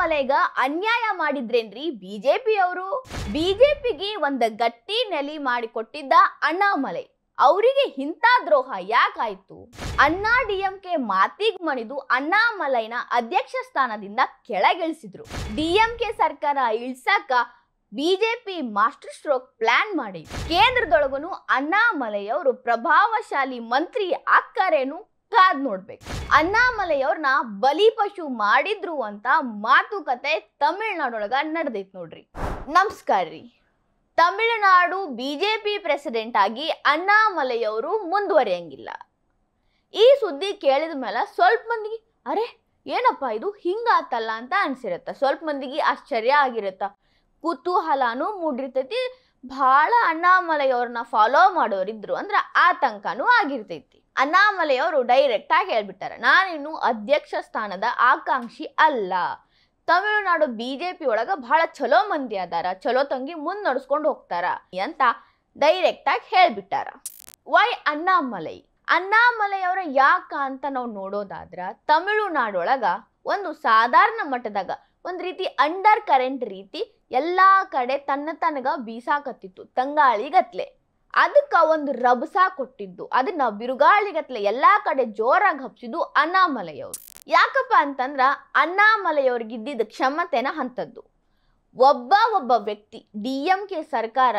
ಅಣ್ಣಾಮಲೈಗ ಅನ್ಯಾಯ ಮಾಡಿದ್ರೇನ್ರಿ ಬಿಜೆಪಿ ಅವರು? ಬಿಜೆಪಿಗೆ ಒಂದು ಗಟ್ಟಿ ನೆಲೆ ಮಾಡಿಕೊಟ್ಟಿದ್ದ ಅಣ್ಣಾಮಲೈ ಅವರಿಗೆ ಇಂಥ ದ್ರೋಹ ಯಾಕಾಯ್ತು? ಅಣ್ಣಾ ಡಿಎಂಕೆ ಮಾತಿಗೆ ಮಣಿದು ಅಣ್ಣಾಮಲೈನ ಅಧ್ಯಕ್ಷ ಸ್ಥಾನದಿಂದ ಕೆಳಗಿಳಿಸಿದ್ರು. ಡಿಎಂಕೆ ಸರ್ಕಾರ ಇಳ್ಸಕ ಬಿಜೆಪಿ ಮಾಸ್ಟರ್ ಸ್ಟ್ರೋಕ್ ಪ್ಲಾನ್ ಮಾಡಿ ಕೇಂದ್ರದೊಳಗೂ ಅಣ್ಣಾಮಲೈ ಅವರು ಪ್ರಭಾವಶಾಲಿ ಮಂತ್ರಿ ಆಕ್ಕಾರೇನು ಕಾದ್ ನೋಡ್ಬೇಕು. ಅಣ್ಣಾಮಲೈ ಅವ್ರನ್ನ ಬಲಿಪಶು ಮಾಡಿದ್ರು ಅಂತ ಮಾತುಕತೆ ತಮಿಳ್ನಾಡೊಳಗ ನಡೆದೈತ್ ನೋಡ್ರಿ. ನಮಸ್ಕಾರ ರೀ. ತಮಿಳುನಾಡು ಬಿಜೆಪಿ ಪ್ರೆಸಿಡೆಂಟ್ ಆಗಿ ಅಣ್ಣಾಮಲೈ ಅವರು ಮುಂದುವರಿಯಂಗಿಲ್ಲ. ಈ ಸುದ್ದಿ ಕೇಳಿದ ಮೇಲೆ ಸ್ವಲ್ಪ ಮಂದಿಗೆ ಅರೆ ಏನಪ್ಪ ಇದು ಹಿಂಗಾತಲ್ಲ ಅಂತ ಅನ್ಸಿರತ್ತ. ಸ್ವಲ್ಪ ಮಂದಿಗೆ ಆಶ್ಚರ್ಯ ಆಗಿರತ್ತ, ಕುತೂಹಲನೂ ಮೂಡಿರ್ತೈತಿ. ಬಹಳ ಅಣ್ಣಾಮಲೈ ಅವ್ರನ್ನ ಫಾಲೋ ಮಾಡೋರಿದ್ರು ಅಂದ್ರ ಆತಂಕನೂ ಆಗಿರ್ತೈತಿ. ಅಣ್ಣಾಮಲೈ ಅವರು ಡೈರೆಕ್ಟ್ ಆಗಿ ಹೇಳ್ಬಿಟ್ಟಾರ, ನಾನಿನ್ನು ಅಧ್ಯಕ್ಷ ಸ್ಥಾನದ ಆಕಾಂಕ್ಷಿ ಅಲ್ಲ. ತಮಿಳುನಾಡು ಬಿಜೆಪಿ ಒಳಗ ಬಹಳ ಚಲೋ ಮಂದಿ ಅದಾರ, ಚಲೋ ತಂಗಿ ಮುಂದ್ ನಡ್ಸ್ಕೊಂಡು ಹೋಗ್ತಾರ ಅಂತ ಡೈರೆಕ್ಟ್ ಆಗಿ ಹೇಳ್ಬಿಟ್ಟಾರ. ವೈ ಅಣ್ಣಾಮಲೈ? ಅಣ್ಣಾಮಲೈ ಅವರ ಯಾಕ ಅಂತ ನಾವು ನೋಡೋದಾದ್ರ ತಮಿಳುನಾಡೊಳಗ ಒಂದು ಸಾಧಾರಣ ಮಟ್ಟದಾಗ ಒಂದ್ ರೀತಿ ಅಂಡರ್ ಕರೆಂಟ್ ರೀತಿ ಎಲ್ಲಾ ಕಡೆ ತನಗ ಬೀಸಾಕತ್ತಿತ್ತು ತಂಗಾಳಿಗತ್ಲೆ. ಅದಕ್ಕ ಒಂದು ರಭಸ ಕೊಟ್ಟಿದ್ದು, ಅದನ್ನ ಬಿರುಗಾಳಿಗತ್ಲೆ ಎಲ್ಲಾ ಕಡೆ ಜೋರಾಗಿ ಹಬ್ಸಿದ್ದು ಅಣ್ಣಾಮಲೈ ಅವರು. ಯಾಕಪ್ಪ ಅಂತಂದ್ರ ಅಣ್ಣಾಮಲೈ ಅವ್ರಿಗೆ ಇದ್ದಿದ್ದ ಕ್ಷಮತೆನ ಅಂತದ್ದು. ಒಬ್ಬ ವ್ಯಕ್ತಿ ಡಿಎಂಕೆ ಸರ್ಕಾರ,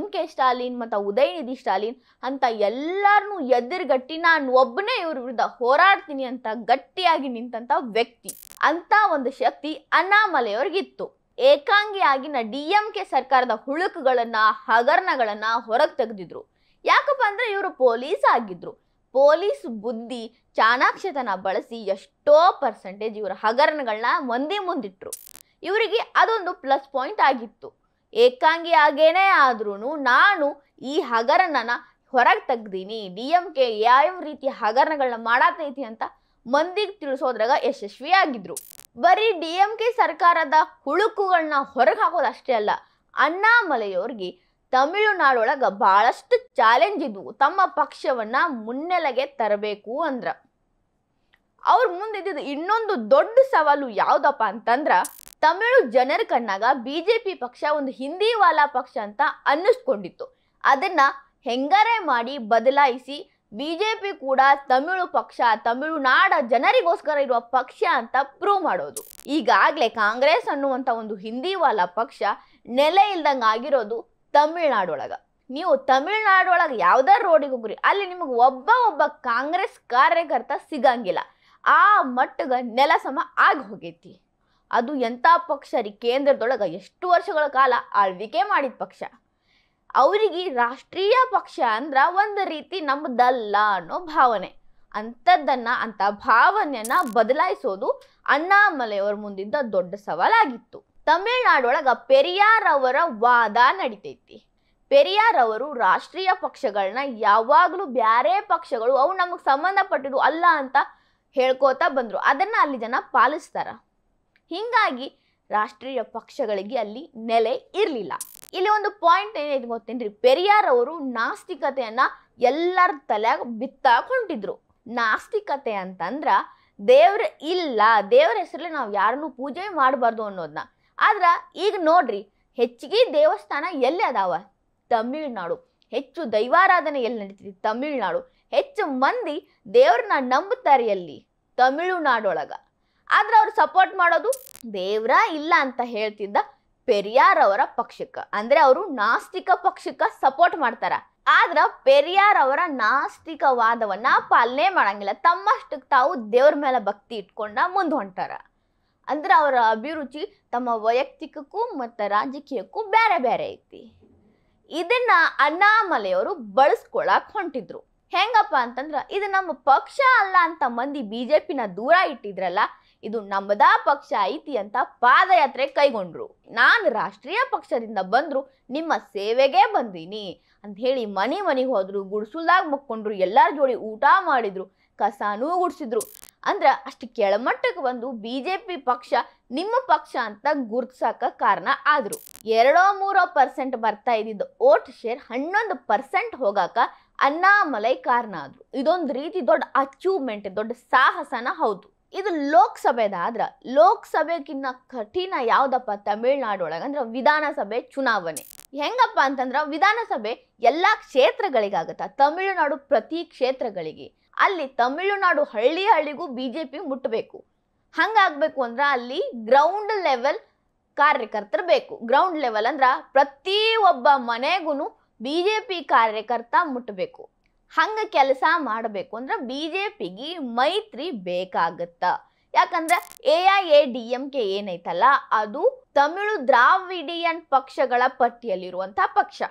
MK ಸ್ಟಾಲಿನ್ ಮತ್ತು ಉದಯನಿಧಿ ಸ್ಟಾಲಿನ್ ಅಂತ ಎಲ್ಲಾರನ್ನೂ ಎದುರುಗಟ್ಟಿ ನಾನು ಒಬ್ಬನೇ ಇವ್ರ ವಿರುದ್ಧ ಹೋರಾಡ್ತೀನಿ ಅಂತ ಗಟ್ಟಿಯಾಗಿ ನಿಂತಂತ ವ್ಯಕ್ತಿ. ಅಂತ ಒಂದು ಶಕ್ತಿ ಅಣ್ಣಾಮಲೈ ಅವ್ರಿಗಿತ್ತು. ಏಕಾಂಗಿಯಾಗಿನ ಡಿಎಂಕೆ ಸರ್ಕಾರದ ಹುಳುಕುಗಳನ್ನ ಹಗರಣಗಳನ್ನ ಹೊರಗೆ ತೆಗೆದಿದ್ರು. ಯಾಕಪ್ಪ ಅಂದ್ರೆ ಇವರು ಪೊಲೀಸ್ ಆಗಿದ್ರು. ಪೊಲೀಸ್ ಬುದ್ಧಿ ಚಾಣಾಕ್ಷತನ ಬಳಸಿ ಎಷ್ಟೋ ಪರ್ಸೆಂಟೇಜ್ ಇವರ ಹಗರಣಗಳನ್ನ ಮಂದಿ ಮುಂದಿಟ್ರು. ಇವರಿಗೆ ಅದೊಂದು ಪ್ಲಸ್ ಪಾಯಿಂಟ್ ಆಗಿತ್ತು. ಏಕಾಂಗಿ ಆಗೇನೇ ಆದ್ರೂ ನಾನು ಈ ಹಗರಣನ ಹೊರಗೆ ತೆಗ್ದೀನಿ, ಡಿಎಂಕೆ ಯಾವ ರೀತಿ ಹಗರಣಗಳನ್ನ ಮಾಡತೈತಿ ಅಂತ ಮಂದಿಗೆ ತಿಳಿಸೋದ್ರಾಗ ಯಶಸ್ವಿ ಆಗಿದ್ರು. ಬರೀ ಡಿಎಂಕೆ ಸರ್ಕಾರದ ಹುಳುಕುಗಳನ್ನ ಹೊರಗೆ ಹಾಕೋದಷ್ಟೇ ಅಲ್ಲ, ಅಣ್ಣಾಮಲೈ ಅವ್ರಿಗೆ ತಮಿಳುನಾಡೊಳಗ ಬಹಳಷ್ಟು ಚಾಲೆಂಜ್ ಇದ್ವು. ತಮ್ಮ ಪಕ್ಷವನ್ನ ಮುನ್ನೆಲೆಗೆ ತರಬೇಕು ಅಂದ್ರ ಅವ್ರ ಮುಂದಿದ್ದು ಇನ್ನೊಂದು ದೊಡ್ಡ ಸವಾಲು ಯಾವ್ದಪ್ಪ ಅಂತಂದ್ರ, ತಮಿಳು ಜನರ ಕಣ್ಣಾಗ ಬಿಜೆಪಿ ಪಕ್ಷ ಒಂದು ಹಿಂದಿವಾಲಾ ಪಕ್ಷ ಅಂತ ಅನ್ನಿಸ್ಕೊಂಡಿತ್ತು. ಅದನ್ನ ಹೆಂಗಾರೆ ಮಾಡಿ ಬದಲಾಯಿಸಿ ಬಿಜೆಪಿ ಕೂಡ ತಮಿಳು ಪಕ್ಷ, ತಮಿಳುನಾಡ ಜನರಿಗೋಸ್ಕರ ಇರುವ ಪಕ್ಷ ಅಂತ ಪ್ರೂವ್ ಮಾಡೋದು. ಈಗಾಗಲೇ ಕಾಂಗ್ರೆಸ್ ಅನ್ನುವಂಥ ಒಂದು ಹಿಂದಿವಾಲಾ ಪಕ್ಷ ನೆಲೆ ಇಲ್ದಂಗೆ ಆಗಿರೋದು ತಮಿಳ್ನಾಡೊಳಗ. ನೀವು ತಮಿಳ್ನಾಡೊಳಗೆ ಯಾವ್ದಾರ ರೋಡಿಗೆ ಹೋಗ್ರಿ, ಅಲ್ಲಿ ನಿಮಗೆ ಒಬ್ಬ ಕಾಂಗ್ರೆಸ್ ಕಾರ್ಯಕರ್ತ ಸಿಗಂಗಿಲ್ಲ. ಆ ಮಟ್ಟಗ ನೆಲ ಸಮ ಆಗಿ ಹೋಗೈತಿ. ಅದು ಎಂಥ ಪಕ್ಷ ರೀ, ಕೇಂದ್ರದೊಳಗ ಎಷ್ಟು ವರ್ಷಗಳ ಕಾಲ ಆಳ್ವಿಕೆ ಮಾಡಿದ ಪಕ್ಷ. ಅವರಿಗೆ ರಾಷ್ಟ್ರೀಯ ಪಕ್ಷ ಅಂದ್ರ ಒಂದು ರೀತಿ ನಮ್ಮದಲ್ಲ ಅನ್ನೋ ಭಾವನೆ. ಅಂತ ಭಾವನೆಯನ್ನ ಬದಲಾಯಿಸೋದು ಅಣ್ಣಾಮಲೈ ಅವರ ಮುಂದಿದ್ದ ದೊಡ್ಡ ಸವಾಲಾಗಿತ್ತು. ತಮಿಳ್ನಾಡೊಳಗ ಪೆರಿಯಾರ್ ಅವರ ವಾದ ನಡಿತೈತಿ. ಪೆರಿಯಾರ್ ಅವರು ರಾಷ್ಟ್ರೀಯ ಪಕ್ಷಗಳನ್ನ ಯಾವಾಗಲೂ ಬ್ಯಾರೆ ಪಕ್ಷಗಳು ಅವು ನಮಗೆ ಸಂಬಂಧಪಟ್ಟಿದ್ದು ಅಲ್ಲ ಅಂತ ಹೇಳ್ಕೋತಾ ಬಂದ್ರು. ಅದನ್ನ ಅಲ್ಲಿ ಜನ ಪಾಲಿಸ್ತಾರ. ಹಿಂಗಾಗಿ ರಾಷ್ಟ್ರೀಯ ಪಕ್ಷಗಳಿಗೆ ಅಲ್ಲಿ ನೆಲೆ ಇರಲಿಲ್ಲ. ಇಲ್ಲಿ ಒಂದು ಪಾಯಿಂಟ್ ಏನಿದೆ ಗೊತ್ತೇನ್ರಿ, ಪೆರಿಯಾರ್ ಅವರು ನಾಸ್ತಿಕತೆಯನ್ನ ಎಲ್ಲರ ತಲೆಯಾಗ ಬಿತ್ತಾಕ್ ಹೊಂಟಿದ್ರು. ನಾಸ್ತಿಕತೆ ಅಂತಂದ್ರ ದೇವ್ರ ಇಲ್ಲ, ದೇವ್ರ ಹೆಸರಲ್ಲಿ ನಾವು ಯಾರನ್ನು ಪೂಜೆ ಮಾಡಬಾರ್ದು ಅನ್ನೋದನ್ನ. ಆದ್ರ ಈಗ ನೋಡ್ರಿ, ಹೆಚ್ಚಿಗೆ ದೇವಸ್ಥಾನ ಎಲ್ಲಿ ಅದಾವ? ತಮಿಳ್ನಾಡು. ಹೆಚ್ಚು ದೈವಾರಾಧನೆ ಎಲ್ಲಿ ನಡೀತೈತಿ? ತಮಿಳ್ನಾಡು. ಹೆಚ್ಚು ಮಂದಿ ದೇವ್ರನ್ನ ನಂಬುತ್ತಾರೆ ಎಲ್ಲಿ? ತಮಿಳುನಾಡೊಳಗ. ಆದ್ರೆ ಅವ್ರು ಸಪೋರ್ಟ್ ಮಾಡೋದು ದೇವ್ರ ಇಲ್ಲ ಅಂತ ಹೇಳ್ತಿದ್ದ ಪೆರಿಯಾರ್ ಅವರ ಪಕ್ಷಕ್ಕ. ಅಂದ್ರೆ ಅವರು ನಾಸ್ತಿಕ ಪಕ್ಷಕ್ಕ ಸಪೋರ್ಟ್ ಮಾಡ್ತಾರ. ಆದ್ರ ಪೆರಿಯಾರ್ ಅವರ ನಾಸ್ತಿಕವಾದವನ್ನ ಪಾಲನೆ ಮಾಡಂಗಿಲ್ಲ. ತಮ್ಮಷ್ಟಕ್ಕೆ ತಾವು ದೇವ್ರ ಮೇಲೆ ಭಕ್ತಿ ಇಟ್ಕೊಂಡ ಮುಂದೆ ಹೊಂಟಾರ. ಅಂದ್ರೆ ಅವರ ಅಭಿರುಚಿ ತಮ್ಮ ವೈಯಕ್ತಿಕಕ್ಕೂ ಮತ್ತು ರಾಜಕೀಯಕ್ಕೂ ಬೇರೆ ಬೇರೆ ಐತಿ. ಇದನ್ನ ಅಣ್ಣಾಮಲೈ ಅವರು ಬಳಸ್ಕೊಳಕ್ ಹೊಂಟಿದ್ರು. ಹೆಂಗಪ್ಪ ಅಂತಂದ್ರ, ಇದು ನಮ್ಮ ಪಕ್ಷ ಅಲ್ಲ ಅಂತ ಮಂದಿ ಬಿಜೆಪಿನ ದೂರ ಇಟ್ಟಿದ್ರಲ್ಲ, ಇದು ನಮ್ಮದ ಪಕ್ಷ ಐತಿ ಅಂತ ಪಾದಯಾತ್ರೆ ಕೈಗೊಂಡ್ರು. ನಾನು ರಾಷ್ಟ್ರೀಯ ಪಕ್ಷದಿಂದ ಬಂದ್ರು, ನಿಮ್ಮ ಸೇವೆಗೆ ಬಂದೀನಿ ಅಂತ ಹೇಳಿ ಮನೆಗೆ ಹೋದ್ರು, ಗುಡ್ಸುಲ್ದಾಗ ಮುಕ್ಕೊಂಡ್ರು, ಎಲ್ಲಾರ ಜೋಡಿ ಊಟ ಮಾಡಿದ್ರು, ಕಸಾನೂ ಗುಡ್ಸಿದ್ರು. ಅಂದ್ರ ಅಷ್ಟು ಕೆಳಮಟ್ಟಕ್ಕೆ ಬಂದು ಬಿಜೆಪಿ ಪಕ್ಷ ನಿಮ್ಮ ಪಕ್ಷ ಅಂತ ಗುರ್ತಿಸಕ ಕಾರಣ ಆದ್ರು. 2-3% ಬರ್ತಾ ಇದ್ದಿದ್ದು ಓಟ್ ಶೇರ್ 11% ಹೋಗಾಕ ಅಣ್ಣಾಮಲೈ ಕಾರಣ ಆದ್ರು. ಇದೊಂದು ರೀತಿ ದೊಡ್ಡ ಅಚೀವ್ಮೆಂಟ್, ದೊಡ್ಡ ಸಾಹಸನ ಹೌದು. ಇದು ಲೋಕಸಭೆದಾದ್ರ ಲೋಕಸಭೆಗಿನ್ನ ಕಠಿಣ ಯಾವ್ದಪ್ಪ ತಮಿಳ್ನಾಡು ಒಳಗ ಅಂದ್ರೆ ವಿಧಾನಸಭೆ ಚುನಾವಣೆ. ಹೆಂಗಪ್ಪ ಅಂತಂದ್ರ ವಿಧಾನಸಭೆ ಎಲ್ಲಾ ಕ್ಷೇತ್ರಗಳಿಗಾಗತ್ತ, ತಮಿಳುನಾಡು ಪ್ರತಿ ಕ್ಷೇತ್ರಗಳಿಗೆ. ಅಲ್ಲಿ ತಮಿಳುನಾಡು ಹಳ್ಳಿ ಹಳ್ಳಿಗೂ ಬಿಜೆಪಿ ಮುಟ್ಟಬೇಕು. ಹಂಗಾಗ್ಬೇಕು ಅಂದ್ರ ಅಲ್ಲಿ ಗ್ರೌಂಡ್ ಲೆವೆಲ್ ಕಾರ್ಯಕರ್ತರು ಬೇಕು. ಗ್ರೌಂಡ್ ಲೆವೆಲ್ ಅಂದ್ರ ಪ್ರತಿ ಒಬ್ಬ ಮನೆಗೂ ಬಿಜೆಪಿ ಕಾರ್ಯಕರ್ತ ಮುಟ್ಟಬೇಕು. ಹಂಗ ಕೆಲಸ ಮಾಡಬೇಕು ಅಂದ್ರೆ ಬಿಜೆಪಿಗೆ ಮೈತ್ರಿ ಬೇಕಾಗತ್ತ. ಯಾಕಂದ್ರೆ AIADMK ಏನೈತಲ್ಲ ಅದು ತಮಿಳು ದ್ರಾವಿಡಿಯನ್ ಪಕ್ಷಗಳ ಪಟ್ಟಿಯಲ್ಲಿರುವಂತ ಪಕ್ಷ.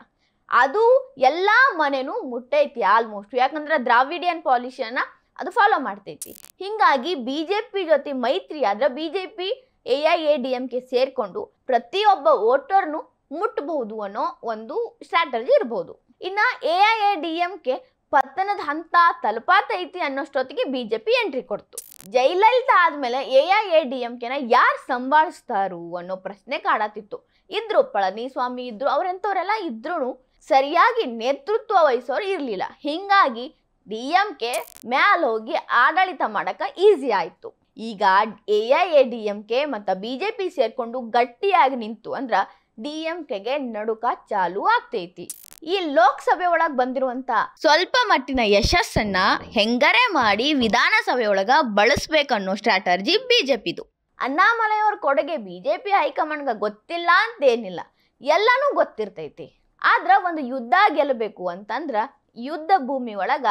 ಅದು ಎಲ್ಲಾ ಮನೆನೂ ಮುಟ್ಟೈತಿ ಆಲ್ಮೋಸ್ಟ್. ಯಾಕಂದ್ರೆ ದ್ರಾವಿಡಿಯನ್ ಪಾಲಿಸಿಯನ್ನ ಅದು ಫಾಲೋ ಮಾಡ್ತೈತಿ. ಹಿಂಗಾಗಿ ಬಿಜೆಪಿ ಜೊತೆ ಮೈತ್ರಿ ಆದ್ರೆ ಬಿಜೆಪಿ AIADMK ಸೇರ್ಕೊಂಡು ಪ್ರತಿಯೊಬ್ಬ ವೋಟರ್ನು ಮುಟ್ಟಬಹುದು ಅನ್ನೋ ಒಂದು ಸ್ಟ್ರಾಟಜಿ ಇರಬಹುದು. ಇನ್ನ AIADMK ಪತನದ ಹಂತ ತಲುಪಾತೈತಿ ಅನ್ನೋಷ್ಟೊತ್ತಿಗೆ ಬಿಜೆಪಿ ಎಂಟ್ರಿ ಕೊಡ್ತು. ಜಯಲಲಿತಾ ಆದ್ಮೇಲೆ AIADMKನ ಯಾರು ಸಂಭಾಳಿಸ್ತಾರು ಅನ್ನೋ ಪ್ರಶ್ನೆ ಕಾಡತ್ತಿತ್ತು. ಇದ್ರು ಪಳನಿಸ್ವಾಮಿ ಇದ್ರು, ಅವ್ರೆಂಥವ್ರೆಲ್ಲ ಇದ್ರು ಸರಿಯಾಗಿ ನೇತೃತ್ವ ವಹಿಸೋರು ಇರ್ಲಿಲ್ಲ. ಹಿಂಗಾಗಿ DMK ಮ್ಯಾಲ ಹೋಗಿ ಆಡಳಿತ ಮಾಡಕ ಈಸಿ ಆಯ್ತು. ಈಗ AIADMK ಮತ್ತು ಬಿಜೆಪಿ ಸೇರ್ಕೊಂಡು ಗಟ್ಟಿಯಾಗಿ ನಿಂತು ಅಂದ್ರ DMKಗೆ ನಡುಕ ಚಾಲು ಆಗ್ತೈತಿ. ಈ ಲೋಕಸಭೆ ಒಳಗ್ ಬಂದಿರುವಂತ ಸ್ವಲ್ಪ ಮಟ್ಟಿನ ಯಶಸ್ಸನ್ನ ಹೆಂಗರೆ ಮಾಡಿ ವಿಧಾನಸಭೆ ಒಳಗ ಬಳಸ್ಬೇಕನ್ನೋ ಸ್ಟ್ರಾಟರ್ಜಿ ಬಿಜೆಪಿದು. ಅಣ್ಣಾಮಲೈಯವ್ರ ಕೊಡುಗೆ ಬಿಜೆಪಿ ಹೈಕಮಾಂಡ್ಗ ಗೊತ್ತಿಲ್ಲ ಅಂತೇನಿಲ್ಲ, ಎಲ್ಲಾನು ಗೊತ್ತಿರ್ತೈತಿ. ಆದ್ರ ಒಂದು ಯುದ್ಧ ಗೆಲ್ಲಬೇಕು ಅಂತಂದ್ರ ಯುದ್ಧ ಭೂಮಿ ಒಳಗ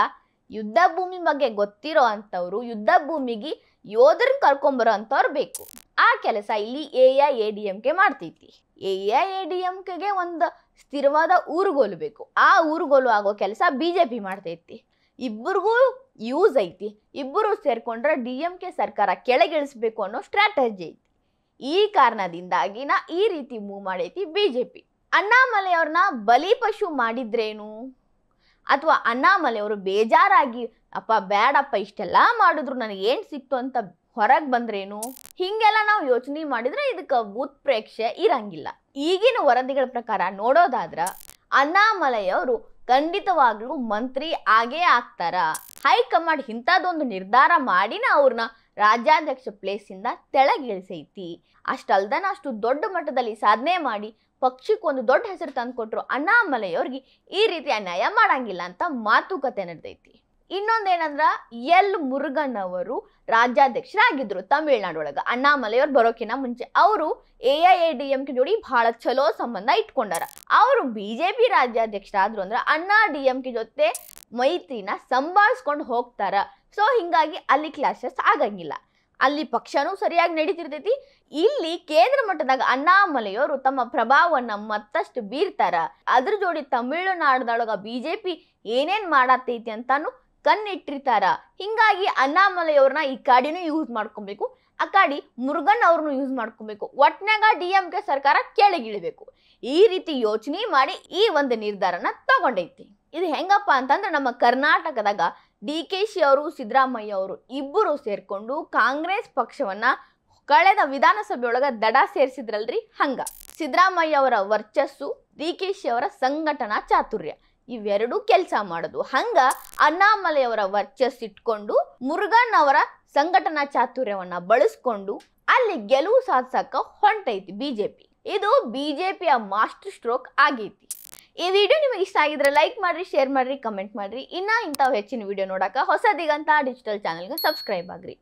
ಯುದ್ಧ ಭೂಮಿ ಬಗ್ಗೆ ಗೊತ್ತಿರೋ ಅಂತವ್ರು, ಯುದ್ಧ ಭೂಮಿಗೆ ಯೋಧರನ್ನ ಕರ್ಕೊಂಬರೋ ಅಂತವ್ರು ಬೇಕು. ಆ ಕೆಲಸ ಇಲ್ಲಿ AIADMK ಮಾಡ್ತೈತಿ. AIADMKಗೆ ಒಂದು ಸ್ಥಿರವಾದ ಊರುಗೋಲು ಬೇಕು. ಆ ಊರುಗೋಲು ಆಗೋ ಕೆಲಸ ಬಿಜೆಪಿ ಮಾಡ್ತೈತಿ. ಇಬ್ಬರಿಗೂ ಯೂಸ್ ಐತಿ. ಇಬ್ಬರು ಸೇರ್ಕೊಂಡ್ರೆ DMK ಸರ್ಕಾರ ಕೆಳಗಿಳಿಸ್ಬೇಕು ಅನ್ನೋ ಸ್ಟ್ರಾಟಜಿ ಐತಿ. ಈ ಕಾರಣದಿಂದಾಗಿ ಈ ರೀತಿ ಮೂವ್ ಮಾಡೈತಿ ಬಿಜೆಪಿ. ಅಣ್ಣಾಮಲೈ ಅವ್ರನ್ನ ಬಲಿಪಶು ಮಾಡಿದ್ರೇನು, ಅಥವಾ ಅಣ್ಣಾಮಲೈ ಅವರು ಬೇಜಾರಾಗಿ ಅಪ್ಪ ಬೇಡಪ್ಪ ಇಷ್ಟೆಲ್ಲ ಮಾಡಿದ್ರು ನನಗೆ ಏನ್ ಸಿಕ್ತು ಅಂತ ಹೊರಗೆ ಬಂದ್ರೇನು, ಹಿಂಗೆಲ್ಲ ನಾವು ಯೋಚನೆ ಮಾಡಿದ್ರೆ ಇದಕ್ಕೆ ಉತ್ಪ್ರೇಕ್ಷೆ ಇರಂಗಿಲ್ಲ. ಈಗಿನ ವರದಿಗಳ ಪ್ರಕಾರ ನೋಡೋದಾದ್ರ ಅಣ್ಣಾಮಲೈ ಅವರು ಖಂಡಿತವಾಗ್ಲೂ ಮಂತ್ರಿ ಆಗೇ ಆಗ್ತಾರ. ಹೈಕಮಾಂಡ್ ಇಂಥದ್ದೊಂದು ನಿರ್ಧಾರ ಮಾಡಿನ ಅವ್ರನ್ನ ರಾಜ್ಯಾಧ್ಯಕ್ಷ ಪ್ಲೇಸಿಂದ ತೆಳಗಿಳಿಸೈತಿ. ಅಷ್ಟಲ್ದನ ಅಷ್ಟು ದೊಡ್ಡ ಮಟ್ಟದಲ್ಲಿ ಸಾಧನೆ ಮಾಡಿ ಪಕ್ಷಕ್ಕೊಂದು ದೊಡ್ಡ ಹೆಸರು ತಂದುಕೊಟ್ರು ಅಣ್ಣಾಮಲೈ ಅವ್ರಿಗೆ ಈ ರೀತಿ ಅನ್ಯಾಯ ಮಾಡಂಗಿಲ್ಲ ಅಂತ ಮಾತುಕತೆ ನಡೆದೈತಿ. ಇನ್ನೊಂದೇನಂದ್ರ ಮುರುಗನ್ ಅವರು ರಾಜ್ಯಾಧ್ಯಕ್ಷರಾಗಿದ್ರು ತಮಿಳ್ನಾಡು ಒಳಗ. ಅಣ್ಣಾಮಲೈ ಅವ್ರು ಬರೋಕಿನ ಮುಂಚೆ ಅವರು AIADMK ಜೋಡಿ ಬಹಳ ಚಲೋ ಸಂಬಂಧ ಇಟ್ಕೊಂಡಾರ. ಅವರು ಬಿಜೆಪಿ ರಾಜ್ಯಾಧ್ಯಕ್ಷರಾದ್ರು ಅಂದ್ರ DMK ಜೊತೆ ಮೈತ್ರಿನ ಸಂಭಾಳಿಸ್ಕೊಂಡು ಹೋಗ್ತಾರ. ಸೊ ಹಿಂಗಾಗಿ ಅಲ್ಲಿ ಕ್ಲಾಶಸ್ ಆಗಂಗಿಲ್ಲ, ಅಲ್ಲಿ ಪಕ್ಷನೂ ಸರಿಯಾಗಿ ನಡೀತಿರ್ತೈತಿ. ಇಲ್ಲಿ ಕೇಂದ್ರ ಮಟ್ಟದಾಗ ಅಣ್ಣಾಮಲೈ ಅವರು ತಮ್ಮ ಪ್ರಭಾವವನ್ನ ಮತ್ತಷ್ಟು ಬೀರ್ತಾರ. ಅದ್ರ ಜೋಡಿ ತಮಿಳುನಾಡದೊಳಗ ಬಿಜೆಪಿ ಏನೇನ್ ಮಾಡತೈತಿ ಅಂತಾನು ಕಣ್ಣಿಟ್ಟಿರ್ತಾರ. ಹಿಂಗಾಗಿ ಅಣ್ಣಾಮಲೈ ಅವ್ರನ್ನ ಈ ಕಾಡಿನೂ ಯೂಸ್ ಮಾಡ್ಕೊಬೇಕು, ಆ ಕಾಡಿ ಮುರುಗನ್ ಅವ್ರನ್ನು ಯೂಸ್ ಮಾಡ್ಕೊಬೇಕು. ಒಟ್ನಾಗ DMK ಸರ್ಕಾರ ಕೆಳಗಿಳಿಬೇಕು. ಈ ರೀತಿ ಯೋಚನೆ ಮಾಡಿ ಈ ಒಂದು ನಿರ್ಧಾರನ ತಗೊಂಡೈತಿ. ಇದು ಹೆಂಗಪ್ಪ ಅಂತಂದ್ರೆ ನಮ್ಮ ಕರ್ನಾಟಕದಾಗ DKಶಿ ಅವರು ಸಿದ್ದರಾಮಯ್ಯ ಅವರು ಇಬ್ಬರು ಸೇರ್ಕೊಂಡು ಕಾಂಗ್ರೆಸ್ ಪಕ್ಷವನ್ನ ಕಳೆದ ವಿಧಾನಸಭೆ ಒಳಗ ದಡ ಸೇರಿಸಿದ್ರಲ್ರಿ. ಹಂಗ ಸಿದ್ದರಾಮಯ್ಯ ಅವರ ವರ್ಚಸ್ಸು, DKಶಿ ಅವರ ಸಂಘಟನಾ ಚಾತುರ್ಯ ಇವೆರಡೂ ಕೆಲಸ ಮಾಡೋದು. ಹಂಗ ಅಣ್ಣಾಮಲೈ ಅವರ ವರ್ಚಸ್ ಇಟ್ಕೊಂಡು ಮುರುಗನ್ ಅವರ ಸಂಘಟನಾ ಚಾತುರ್ಯವನ್ನ ಬಳಸ್ಕೊಂಡು ಅಲ್ಲಿ ಗೆಲುವು ಸಾಧಿಸಕ ಹೊಂಟೈತಿ ಬಿಜೆಪಿ. ಇದು ಬಿಜೆಪಿಯ ಮಾಸ್ಟರ್ ಸ್ಟ್ರೋಕ್ ಆಗೈತಿ. ಈ ವಿಡಿಯೋ ನಿಮಗೆ ಇಷ್ಟ ಆಗಿದ್ರೆ ಲೈಕ್ ಮಾಡ್ರಿ, ಶೇರ್ ಮಾಡ್ರಿ, ಕಮೆಂಟ್ ಮಾಡ್ರಿ. ಇನ್ನ ಇಂಥವು ಹೆಚ್ಚಿನ ವಿಡಿಯೋ ನೋಡಕ ಹೊಸ ದಿಗಂತ ಡಿಜಿಟಲ್ ಚಾನೆಲ್ಗೆ ಸಬ್ಸ್ಕ್ರೈಬ್ ಆಗ್ರಿ.